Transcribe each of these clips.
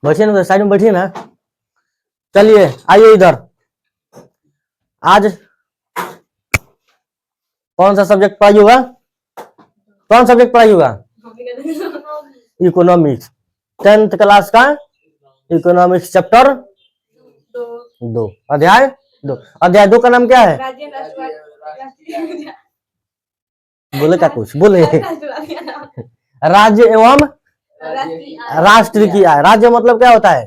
बैठिए ना, साइड में बैठिए ना। चलिए आइए इधर। आज कौन सा सब्जेक्ट पढ़ाई होगा? कौन सब्जेक्ट पढ़ाई होगा? इकोनॉमिक्स। 10th क्लास का इकोनॉमिक्स चैप्टर 2, अध्याय 2। अध्याय 2 का नाम क्या है? बोले क्या कुछ बोले? राज्य एवं राष्ट्र की आय। राज्य मतलब क्या होता है?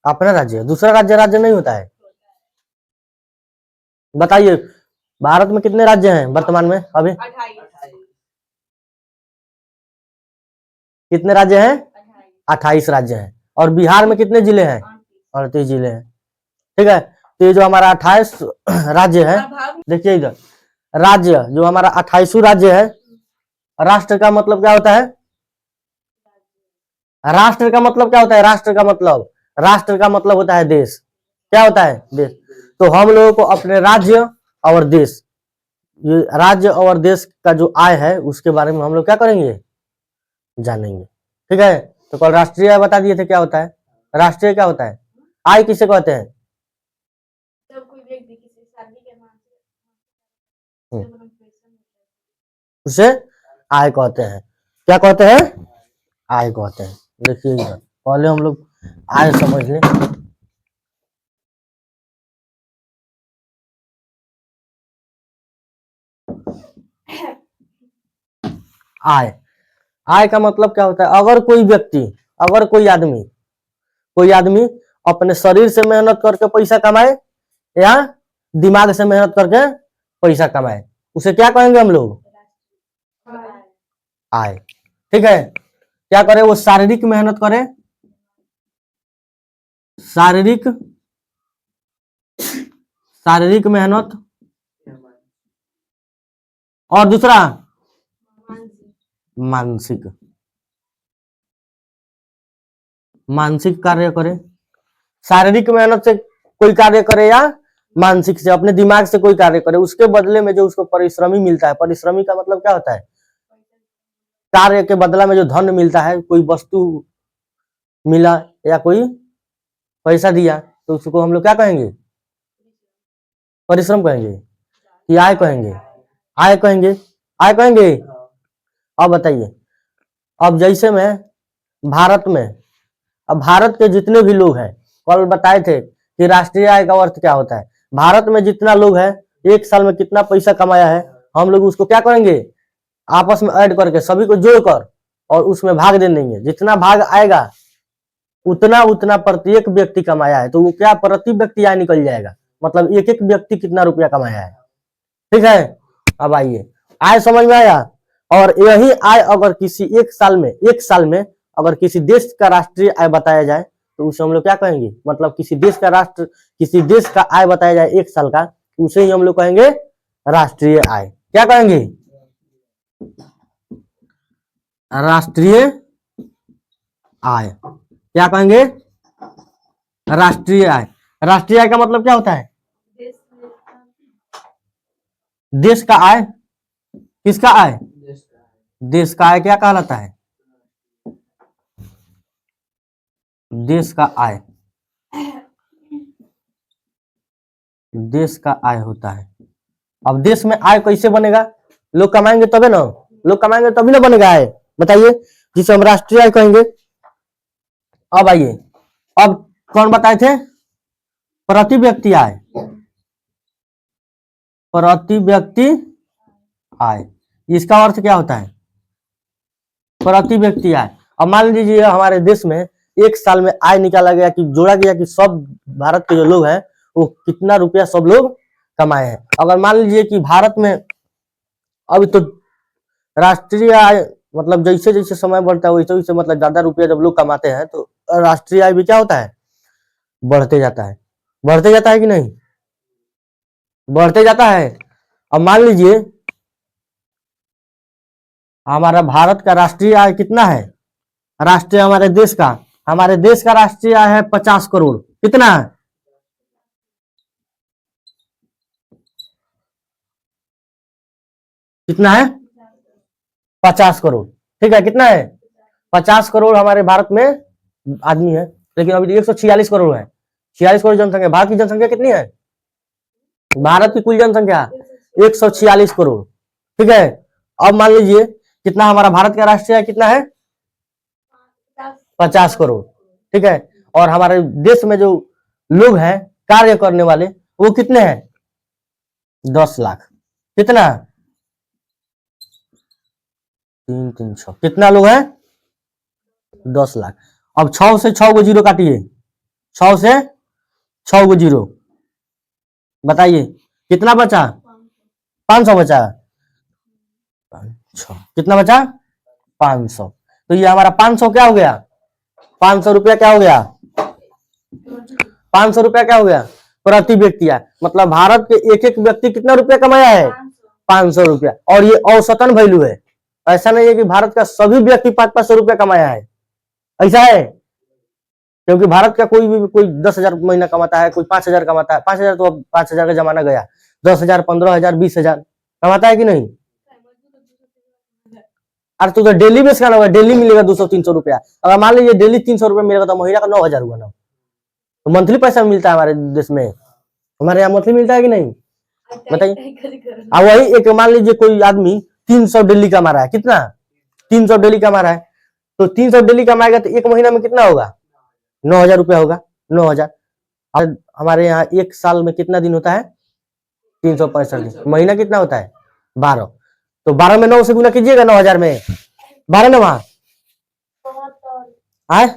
अपना राज्य। दूसरा राज्य राज्य नहीं होता है। बताइए भारत में कितने राज्य हैं वर्तमान में? अभी 28। कितने राज्य हैं? 28 राज्य हैं। और बिहार में कितने जिले हैं? 38 जिले हैं। ठीक है, तो ये जो हमारा 28 राज्य है, देखिए इधर राज्य जो हमारा 28 राज्य है। राष्ट्र का मतलब क्या होता है? राष्ट्र का मतलब क्या होता है? राष्ट्र का मतलब होता है देश। क्या होता है? देश। तो हम लोगों को अपने राज्य और देश, ये राज्य और देश का जो आय है उसके बारे में हम लोग क्या करेंगे? जानेंगे। ठीक है, तो कल राष्ट्रीय आय बता दिए थे क्या होता है। राष्ट्रीय क्या होता है? आय किसे कहते हैं? उसे आय कहते हैं। क्या कहते हैं? आय कहते हैं। देखिए इधर पहले हम लोग आय समझ लें। आय, आय का मतलब क्या होता है? अगर कोई व्यक्ति, अगर कोई आदमी अपने शरीर से मेहनत करके पैसा कमाए या दिमाग से मेहनत करके पैसा कमाए, उसे क्या कहेंगे हम लोग? आय। ठीक है, क्या करे? वो शारीरिक मेहनत करे, शारीरिक मेहनत, और दूसरा मानसिक कार्य करे। शारीरिक मेहनत से कोई कार्य करे या मानसिक से, अपने दिमाग से कोई कार्य करे, उसके बदले में जो उसको परिश्रमी मिलता है। परिश्रमी का मतलब क्या होता है? कार्य के बदला में जो धन मिलता है, कोई वस्तु मिला या कोई पैसा दिया, तो उसको हम लोग क्या कहेंगे? परिश्रम कहेंगे कि आय कहेंगे? आय कहेंगे, आय कहेंगे। अब बताइए, अब जैसे मैं भारत में, अब भारत के जितने भी लोग हैं, कल बताए थे कि राष्ट्रीय आय का अर्थ क्या होता है। भारत में जितना लोग है, एक साल में कितना पैसा कमाया है, हम लोग उसको क्या करेंगे? आपस में ऐड करके सभी को जोड़कर और उसमें भाग दे देंगे। जितना भाग आएगा उतना उतना प्रत्येक व्यक्ति कमाया है, तो वो क्या प्रति व्यक्ति आय निकल जाएगा। मतलब एक एक व्यक्ति कितना रुपया कमाया है। ठीक है, अब आइए, आय समझ में आया। और यही आय अगर किसी एक साल में अगर किसी देश का राष्ट्रीय आय बताया जाए, तो उसे हम लोग क्या कहेंगे? मतलब किसी देश का आय बताया जाए एक साल का, उसे ही हम लोग कहेंगे राष्ट्रीय आय। क्या कहेंगे? राष्ट्रीय आय। क्या कहेंगे? राष्ट्रीय आय। राष्ट्रीय आय का मतलब क्या होता है? देश का आय। किसका आय? देश का आय क्या कहलाता है? देश का आय, देश का आय होता है। अब देश में आय कैसे बनेगा? लोग कमाएंगे तबे ना, लोग कमाएंगे तभी ना बनेगा आय। बताइए, जिसे हम राष्ट्रीय आय कहेंगे। अब आइए, अब कौन बताए थे? प्रति व्यक्ति आय, प्रति व्यक्ति आय। इसका अर्थ क्या होता है? प्रति व्यक्ति आय। अब मान लीजिए हमारे देश में एक साल में आय निकाला गया, कि जोड़ा गया कि सब भारत के जो लोग हैं वो कितना रुपया सब लोग कमाए हैं। अगर मान लीजिए कि भारत में अभी तो राष्ट्रीय आय मतलब जैसे जैसे समय बढ़ता है वैसे वैसे मतलब ज्यादा रुपया जब लोग कमाते हैं तो राष्ट्रीय आय भी क्या होता है? बढ़ते जाता है। बढ़ते जाता है कि नहीं? बढ़ते जाता है। अब मान लीजिए हमारा भारत का राष्ट्रीय आय कितना है? राष्ट्रीय हमारे देश का राष्ट्रीय आय है 50 करोड़। कितना है? कितना है? 50 करोड़। ठीक है, कितना है? 50 करोड़ हमारे भारत में आदमी है, लेकिन अभी 146 करोड़ है। 46 करोड़ जनसंख्या। भारत की जनसंख्या कितनी है? भारत की कुल जनसंख्या 146 करोड़। ठीक है, अब मान लीजिए कितना हमारा भारत का राष्ट्रीय आय कितना है? 50 करोड़। ठीक है, और हमारे देश में जो लोग हैं कार्य करने वाले वो कितने हैं? 10 लाख। कितना? 3 3 6 कितना लोग हैं? 10 लाख। अब 6 से 6 को जीरो काटिए, 6 से 6 को जीरो, बताइए कितना बचा? 500 बचा। 500 कितना बचा? 500। तो ये हमारा 500 क्या हो गया? 500 रुपया क्या हो गया? 500 रुपया क्या हो गया? प्रति व्यक्ति है। मतलब भारत के एक एक व्यक्ति कितना रुपया कमाया है? 500 रुपया। और ये औसतन वैल्यू है, ऐसा नहीं है कि भारत का सभी व्यक्ति 500 रुपया कमाया है, ऐसा है। क्योंकि भारत का कोई 10,000 महीना कमाता है, कोई 5,000 कमाता है। 5,000 तो अब 5,000 का जमाना गया। 10,000, 15,000, 20,000 कमाता है कि नहीं? अरे तो डेली बेस का ना होगा, डेली मिलेगा 200-300 रुपया। अगर मान लीजिए डेली 300 रुपया मिलेगा तो महीना का 9,000 हुआ ना। तो मंथली पैसा मिलता है हमारे देश में, हमारे यहाँ मंथली मिलता है कि नहीं, बताइए। अब वही एक मान लीजिए कोई आदमी 300 डेली कमा रहा है, कितना? 300 डेली कमा रहा है, तो 300 डेली कमाएगा तो एक महीना में कितना होगा? 9,000 रुपया होगा। 9,000। और हमारे यहाँ एक साल में कितना दिन होता है? 365 दिन। महीना कितना होता है? 12। तो 12 में 9 से गुना कीजिएगा 9,000 में। 12 नवा आए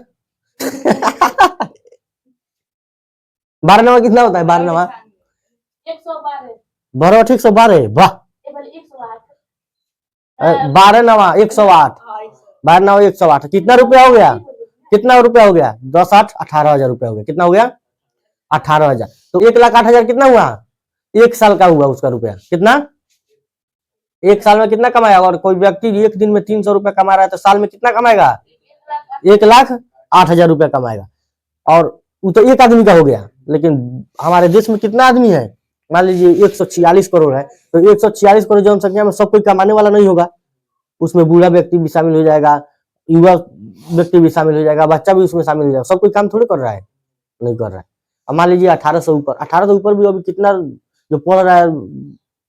12 नवा कितना होता है? 12 नवा 12 ठीक 112। वाह, 12 नवा 108। 12 नवा 108। कितना रुपया हो गया? कितना रुपया हो गया? 10 8 18,000 रुपया हो गया। कितना हो गया? 18,000। तो 1,08,000 कितना हुआ? एक साल का हुआ उसका रुपया। कितना? एक साल में कितना कमाया? और कोई व्यक्ति एक दिन में 300 रुपया कमा रहा है तो साल में कितना कमाएगा? 1,08,000 रुपया कमाएगा। और वो तो एक आदमी का हो गया, लेकिन हमारे देश में कितना आदमी है? मान लीजिए 146 करोड़ है, तो 146 करोड़ जनसंख्या में सब कोई कमाने वाला नहीं होगा। उसमें बूढ़ा व्यक्ति भी शामिल हो जाएगा, युवा व्यक्ति भी शामिल हो जाएगा, बच्चा भी उसमें शामिल हो जाएगा। सब कोई काम थोड़ी कर रहा है, नहीं कर रहा है। अब मान लीजिए 1800 ऊपर, 1800 ऊपर भी अभी कितना जो पढ़ रहा है,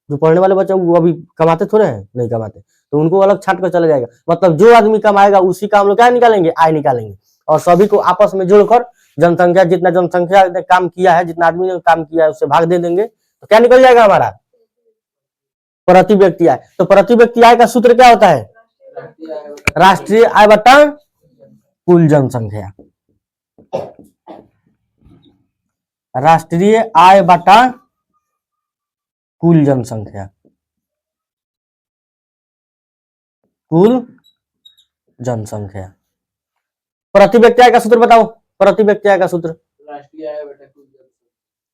जो पढ़ने वाले बच्चे वो अभी कमाते थोड़े हैं, नहीं कमाते, तो उनको अलग छाट कर चला जाएगा। मतलब जो आदमी कमाएगा उसी का हम लोग क्या निकालेंगे? आय निकालेंगे। और सभी को आपस में जोड़कर जनसंख्या, जितना जनसंख्या ने काम किया है, जितना आदमी ने काम किया है उससे भाग दे देंगे, तो क्या निकल जाएगा? हमारा प्रति व्यक्ति आय। तो प्रति व्यक्ति आय का सूत्र क्या होता है? राष्ट्रीय आय बटा कुल जनसंख्या। राष्ट्रीय आय बटा कुल जनसंख्या, कुल जनसंख्या। प्रति व्यक्ति आय का सूत्र बताओ। प्रति व्यक्ति आय का सूत्र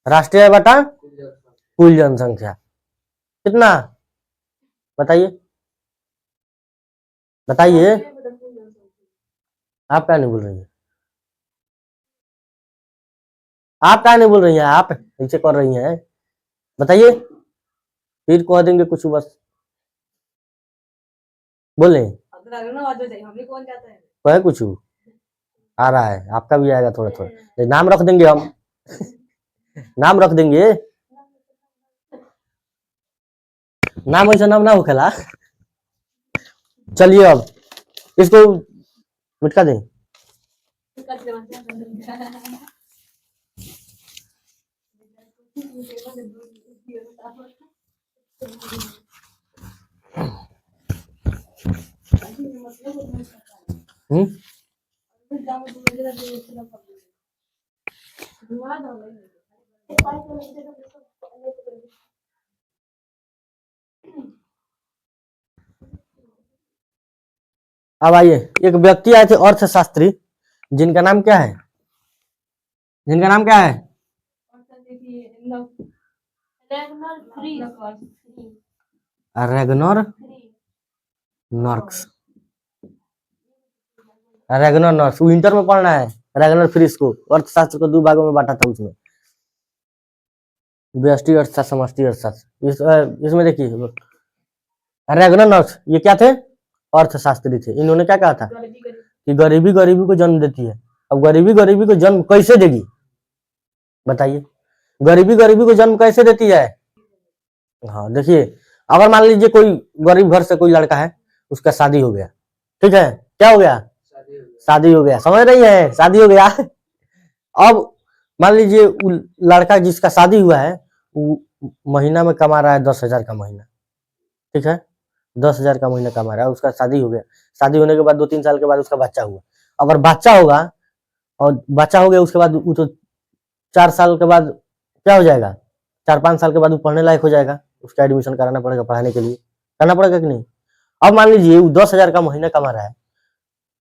राष्ट्रीय आय बटा कुल जनसंख्या। कितना? बताइए, बताइए। आप क्या नहीं बोल रही है? आप क्या नहीं बोल रही हैं? आप नीचे कर रही हैं, बताइए। फिर कह देंगे कुछ, बस बोले कहे कुछ आ रहा है, आपका भी आएगा थोड़ा थोड़ा। नाम रख देंगे हम नाम रख देंगे। नाम ऐसा नाम ना हो खेला। चलिए अब इसको मिटका दें। अब आइए, एक व्यक्ति आए थे अर्थशास्त्री, जिनका नाम क्या है? जिनका नाम क्या है? रेगनर नॉर्क्स। रेगनर नॉर्क्स, विंटर में पढ़ना है। रेगनर फ्रीस को अर्थशास्त्र को 2 भागों में बांटा था उसमें, व्यष्टि अर्थशास्त्र, समष्टि अर्थशास्त्र। इसमें देखिए रेगनर नॉर्क्स ये क्या थे? अर्थशास्त्री थे। इन्होंने क्या कहा था कि गरीबी गरीबी को जन्म देती है, अब गरीबी गरीबी को जन्म कैसे देगी बताइए, गरीबी गरीबी को जन्म कैसे देती है। हाँ देखिए, अगर मान लीजिए कोई गरीब घर से कोई लड़का है, उसका शादी हो गया, ठीक है, क्या हो गया, शादी हो गया, समझ रही है, शादी हो गया। अब मान लीजिए लड़का जिसका शादी हुआ है वो महीना में कमा रहा है 10,000 का महीना, ठीक है, 10,000 का महीना कमा रहा है, उसका शादी हो गया, शादी होने के बाद 2-3 साल के बाद उसका बच्चा हुआ, अगर बच्चा होगा और बच्चा हो गया उसके बाद वो तो 4 साल के बाद क्या हो जाएगा, 4-5 साल के बाद वो पढ़ने लायक हो जाएगा, उसका एडमिशन कराना पड़ेगा पढ़ाने के लिए, करना पड़ेगा कि नहीं। अब मान लीजिए वो 10,000 का महीना कमा रहा है,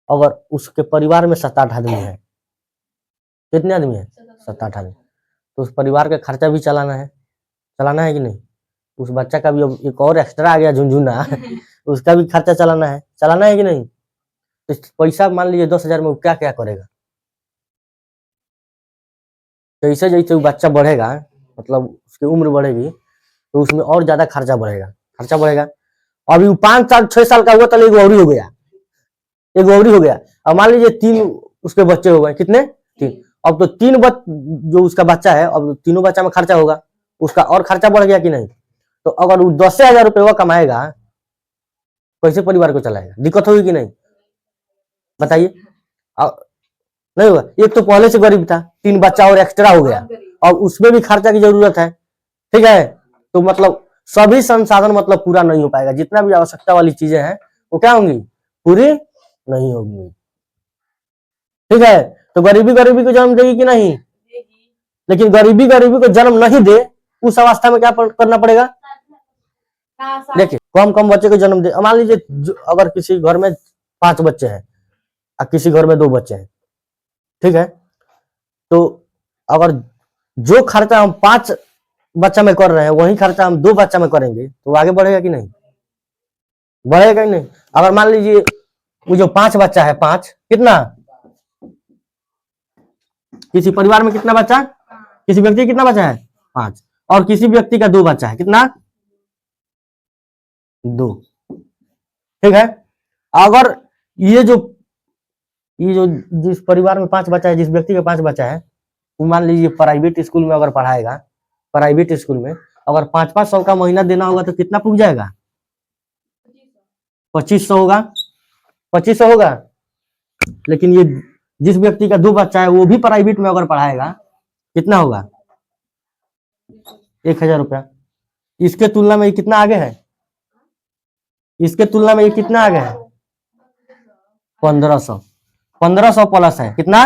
अगर उसके परिवार में 7-8 आदमी है, कितने आदमी है, 7-8 आदमी, तो उस परिवार का खर्चा भी चलाना है कि नहीं, उस बच्चा का भी अब एक और एक्स्ट्रा आ गया झुनझुना उसका भी खर्चा चलाना है कि नहीं। तो पैसा मान लीजिए 10,000 में वो क्या क्या करेगा, जैसे जैसे वो बच्चा बढ़ेगा, मतलब उसकी उम्र बढ़ेगी तो उसमें और ज्यादा खर्चा बढ़ेगा। अभी वो 5-6 साल का हुआ तो एक और हो गया, अब मान लीजिए 3 उसके बच्चे हो गए, कितने, 3, अब तो 3 जो उसका बच्चा है, अब तीनों बच्चा में खर्चा होगा, उसका और खर्चा बढ़ गया कि नहीं। तो अगर वो 10,000 रुपये वो कमाएगा, कैसे परिवार को चलाएगा, दिक्कत होगी कि नहीं बताइए। नहीं होगा, एक तो पहले से गरीब था, 3 बच्चा और एक्स्ट्रा हो गया, और उसमें भी खर्चा की जरूरत है, ठीक है, तो मतलब सभी संसाधन मतलब पूरा नहीं हो पाएगा, जितना भी आवश्यकता वाली चीजें हैं वो क्या होंगी, पूरी नहीं होगी, ठीक है। तो गरीबी गरीबी को जन्म देगी कि नहीं, लेकिन गरीबी गरीबी को जन्म नहीं दे उस अवस्था में क्या करना पड़ेगा, देखिए कम बच्चे को जन्म दे, मान लीजिए अगर किसी घर में 5 बच्चे हैं और किसी घर में 2 बच्चे हैं, ठीक है, तो अगर जो खर्चा हम 5 बच्चा में कर रहे हैं वही खर्चा हम 2 बच्चा में करेंगे तो आगे बढ़ेगा कि नहीं, बढ़ेगा कि नहीं। अगर मान लीजिए वो जो 5 बच्चा है, 5 कितना, किसी परिवार में कितना बच्चा, किसी व्यक्ति कितना बच्चा है 5, और किसी व्यक्ति का 2 बच्चा है, कितना, 2, ठीक है। अगर ये जो जिस परिवार में 5 बच्चा है, जिस व्यक्ति का 5 बच्चा है, वो मान लीजिए प्राइवेट स्कूल में अगर पढ़ाएगा, प्राइवेट स्कूल में अगर 500 का महीना देना होगा तो कितना पुग जाएगा, 2500 होगा, 2500 होगा। लेकिन ये जिस व्यक्ति का 2 बच्चा है वो भी प्राइवेट में अगर पढ़ाएगा कितना होगा, 1,000 रुपया। इसके तुलना में ये कितना आगे है, इसके तुलना में ये कितना आगे है, 1500 प्लस है, कितना,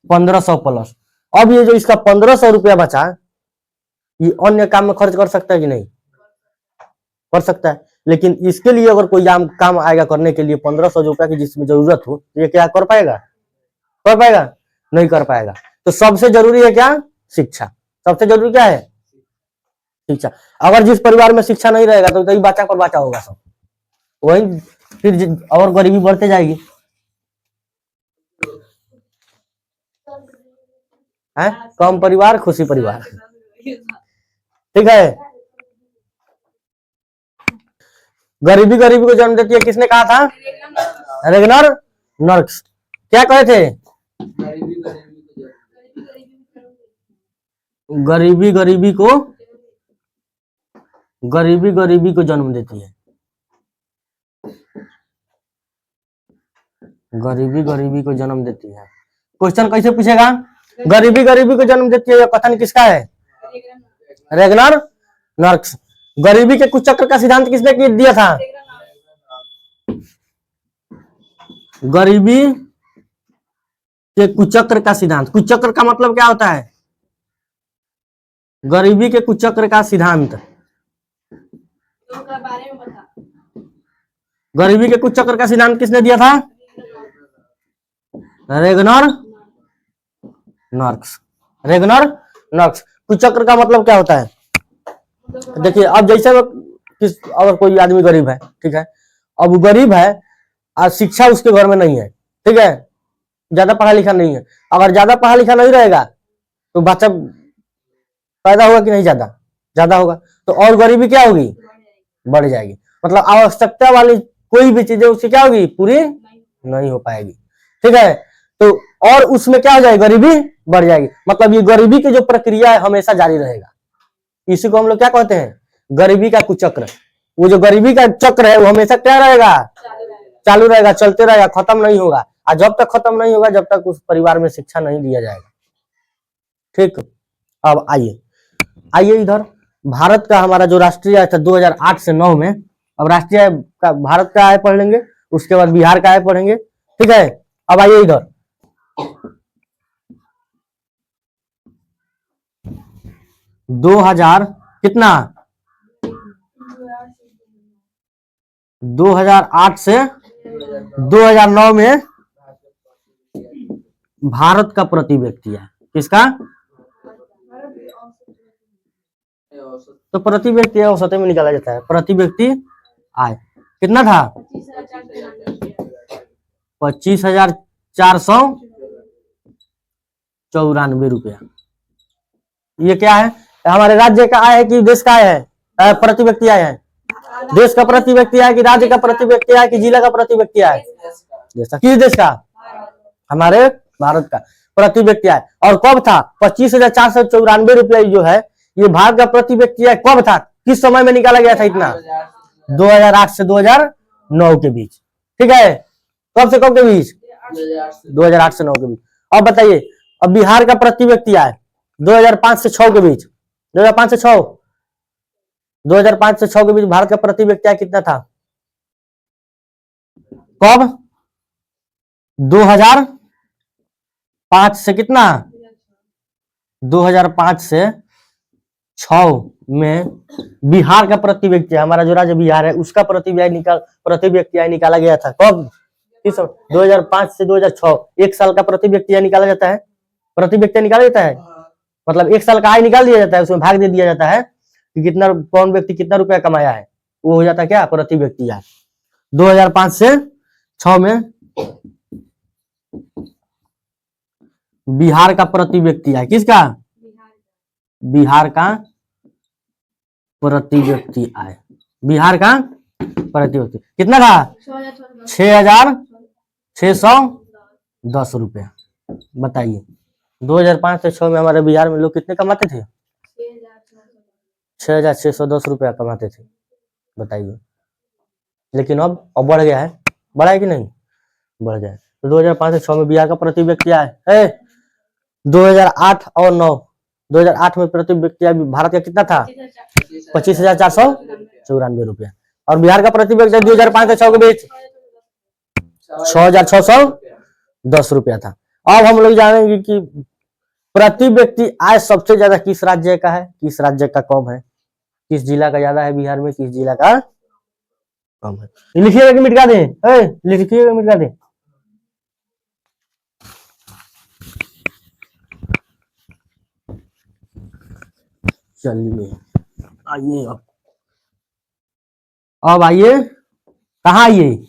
1500 प्लस। अब ये जो इसका 1500 रुपया बचा, ये अन्य काम में खर्च कर सकता है कि नहीं, कर सकता है, लेकिन इसके लिए अगर कोई काम आएगा करने के लिए 1500 रुपया की जिसमें जरूरत हो, तो ये क्या कर पाएगा, नहीं कर पाएगा। तो सबसे जरूरी है क्या, शिक्षा, सबसे जरूरी क्या है, शिक्षा। अगर जिस परिवार में शिक्षा नहीं रहेगा तो ये बच्चा पर बच्चा होगा सब, वही फिर और गरीबी बढ़ते जाएगी, है, कम परिवार खुशी परिवार, ठीक है। गरीबी गरीबी को जन्म देती है, किसने कहा था, रेगनर नर्क्स, क्या कहे थे, गरीबी गरीबी को जन्म देती है, गरीबी गरीबी को जन्म देती है। क्वेश्चन कैसे पूछेगा, गरीबी गरीबी को जन्म देती है, यह कथन किसका है, रेगनर नर्क्स। गरीबी के कुचक्र का सिद्धांत किसने दिया था, गरीबी के कुचक्र का सिद्धांत, कुचक्र का मतलब क्या होता है, गरीबी के कुचक्र का सिद्धांत, गरीबी के कुचक्र का सिद्धांत किसने दिया था, रेगनर नर्क्स, रेगनर नर्क्स। कुचक्र का मतलब क्या होता है, देखिए अब जैसे अगर कोई आदमी गरीब है, ठीक है, अब वो गरीब है और शिक्षा उसके घर में नहीं है, ठीक है, ज्यादा पढ़ा लिखा नहीं है, अगर ज्यादा पढ़ा लिखा नहीं रहेगा तो बच्चा पैदा होगा कि नहीं, ज्यादा होगा, तो और गरीबी क्या होगी, बढ़ जाएगी, मतलब आवश्यकता वाली कोई भी चीजें उसकी क्या होगी, पूरी नहीं हो पाएगी, ठीक है। तो और उसमें क्या हो जाएगी, गरीबी बढ़ जाएगी। मतलब ये गरीबी की जो प्रक्रिया है हमेशा जारी रहेगा। इसी को हम लोग क्या कहते हैं, गरीबी का कुचक्र। वो जो गरीबी का चक्र है वो हमेशा क्या रहेगा, चालू रहेगा, चलते रहेगा, खत्म नहीं होगा। और जब तक खत्म नहीं होगा जब तक उस परिवार में शिक्षा नहीं दिया जाएगा। ठीक, अब आइए आइए इधर। भारत का हमारा जो राष्ट्रीय आय था 2008 से 9 में, अब राष्ट्रीय आय का भारत का आय पढ़ लेंगे, उसके बाद बिहार का आय पढ़ेंगे। ठीक है, अब आइए इधर। 2000 कितना, 2008 से 2009 में भारत का प्रति व्यक्ति है, किसका, तो प्रति व्यक्ति औसत में निकाला जाता है। प्रति व्यक्ति आय कितना था, 25,494 रुपया। ये क्या है, हमारे राज्य का आय है कि देश का आय है, प्रति व्यक्ति आय है, देश का प्रति व्यक्ति आय कि राज्य का प्रति व्यक्ति आय कि जिला का प्रति व्यक्ति आय, देश का, किस देश का, हमारे भारत का प्रति व्यक्ति आय। और कब था, 25,494 रुपया जो है ये भारत का प्रति व्यक्ति आय कब था, किस समय में निकाला गया था इतना, 2008 से 2009 के बीच। ठीक है, कब से कब के बीच, 2008 से 9 के बीच। अब बताइए, अब बिहार का प्रति व्यक्ति आय 2005 से 6 के बीच, 2005 से 6, 2005 से 6 के बीच भारत का प्रति व्यक्ति आय कितना था, कब, 2005 से कितना, 2005 से 6 में बिहार का प्रति व्यक्ति, हमारा जो राज्य बिहार है उसका प्रति व्यक्ति आय निकाला गया था। कब, किस, 2005 से 2006, एक साल का प्रति व्यक्ति आय निकाला जाता है, प्रति व्यक्ति निकाला जाता है, मतलब एक साल का आय निकाल दिया जाता है, उसमें भाग दे दिया जाता है कि कितना कौन व्यक्ति कितना रुपया कमाया है, वो हो जाता है क्या, प्रति व्यक्ति आय। 2005 से 6 में बिहार का प्रति व्यक्ति आय, किसका, बिहार का प्रति व्यक्ति आय, बिहार का प्रति व्यक्ति कितना था, 6,610 रुपया। बताइए 2005 से 6 में हमारे बिहार में लोग कितने कमाते थे, 6,610 रुपया कमाते थे। बताइए, लेकिन अब बढ़ गया है, बढ़ा है कि नहीं, बढ़ गया है। तो 2005 से 6 में बिहार का प्रति व्यक्ति आय है 2008 और 9, 2008 में प्रति व्यक्ति आय भारत का कितना था, 25,494 रुपया, और बिहार का प्रति व्यक्ति 2005 से 6 के बीच 6,610 रुपया था। अब हम लोग जानेंगे कि प्रति व्यक्ति आय सबसे ज्यादा किस राज्य का है, किस राज्य का कम है, किस जिला का ज्यादा है बिहार में, किस जिला का कम है। लिखिएगा कि मिटा दें, लिखिएगा मिटा दें। चलिए आइए, अब आइए, कहाँ आइए,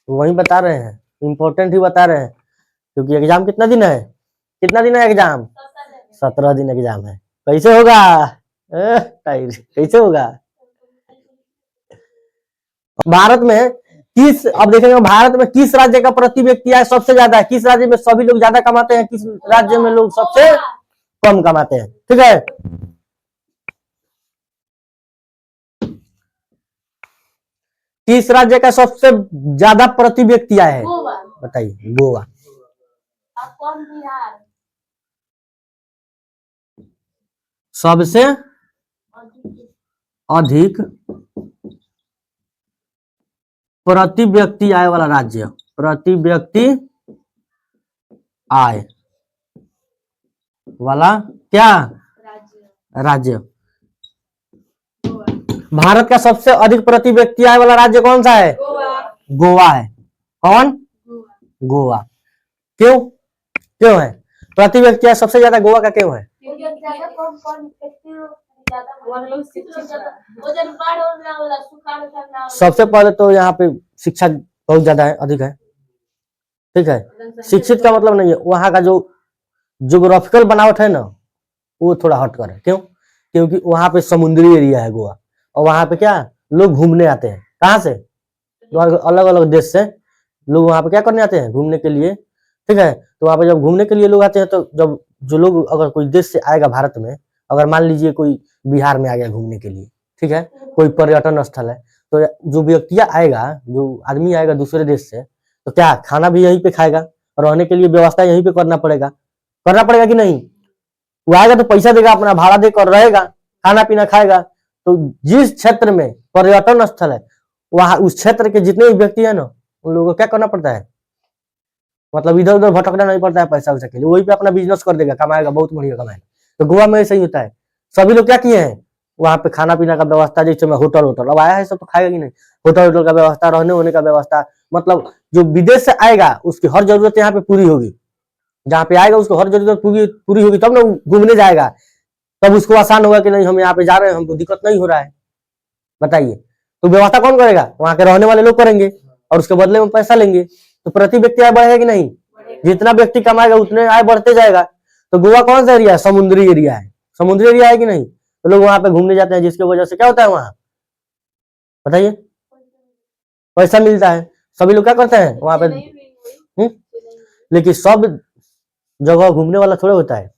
वही बता रहे हैं, इंपॉर्टेंट ही बता रहे हैं, क्योंकि एग्जाम कितना दिन है, कितना दिन है एग्जाम, 17 दिन एग्जाम है। कैसे होगा, कैसे होगा भारत में, किस, अब देखेंगे भारत में किस राज्य का प्रति व्यक्ति आय सबसे ज्यादा है, किस राज्य में सभी लोग ज्यादा कमाते हैं, किस राज्य में लोग सबसे कम कमाते हैं। ठीक है, किस राज्य का सबसे ज्यादा प्रति व्यक्ति आय है, बताइए, गोवा। सबसे अधिक प्रति व्यक्ति आय वाला राज्य, प्रति व्यक्ति आय वाला क्या राज्य, भारत का सबसे अधिक प्रति व्यक्ति आय वाला राज्य कौन सा है, गोवा है। कौन, गोवा। क्यों, क्यों है प्रति व्यक्ति आय सबसे ज्यादा गोवा का, क्यों है, सबसे पहले तो यहाँ पे शिक्षा बहुत ज्यादा है, अधिक है। ठीक है, शिक्षित का मतलब नहीं है, वहां का जो ज्योग्राफिकल बनावट है ना वो थोड़ा हट कर है। क्यों, क्योंकि वहां पे समुद्री एरिया है गोवा, और वहां पे क्या लोग घूमने आते हैं, कहाँ से, अलग अलग देश से लोग वहां पे क्या करने आते हैं, घूमने के लिए। ठीक है, तो वहां पे जब घूमने के लिए लोग आते हैं तो जब जो लोग अगर कोई देश से आएगा भारत में, अगर मान लीजिए कोई बिहार में आ गया घूमने के लिए, ठीक है, कोई पर्यटन स्थल है, तो जो व्यक्ति आएगा, जो आदमी आएगा दूसरे देश से, तो क्या खाना भी यहीं पे खाएगा, और रहने के लिए व्यवस्था यहीं पे करना पड़ेगा कि नहीं। वो आएगा तो पैसा देगा, अपना भाड़ा देकर रहेगा, खाना पीना खाएगा। तो जिस क्षेत्र में पर्यटन स्थल है, वहां उस क्षेत्र के जितने भी व्यक्ति है ना, उन लोगों को क्या करना पड़ता है, मतलब इधर उधर भटकना नहीं पड़ता है पैसा वैसा के लिए, वहीं पे अपना बिजनेस कर देगा, कमाएगा, बहुत बढ़िया कमाएगा। तो गोवा में ऐसा ही होता है, सभी लोग क्या किए हैं, वहां पे खाना पीना का व्यवस्था, जैसे में होटल, अब आया है सब तो खाएगा कि नहीं, होटल का व्यवस्था, रहने होने का व्यवस्था, मतलब जो विदेश से आएगा उसकी हर जरूरत यहाँ पे पूरी होगी। जहाँ पे आएगा उसको हर जरूरत पूरी होगी, तब ना घूमने जाएगा, तब उसको आसान होगा कि नहीं हम यहाँ पे जा रहे हैं, हमको दिक्कत नहीं हो रहा है। बताइए, तो व्यवस्था कौन करेगा, वहां के रहने वाले लोग करेंगे, और उसके बदले में पैसा लेंगे। तो प्रति व्यक्ति आय बढ़ेगा कि नहीं, जितना व्यक्ति कमाएगा उतने आय बढ़ते जाएगा। तो गोवा कौन सा एरिया है, समुद्री एरिया है, समुद्री एरिया है कि नहीं, तो लोग वहां पे घूमने जाते हैं, जिसकी वजह से क्या होता है वहां, बताइए, पैसा मिलता है, सभी लोग क्या करते हैं वहां पे। लेकिन सब जगह घूमने वाला थोड़े होता है।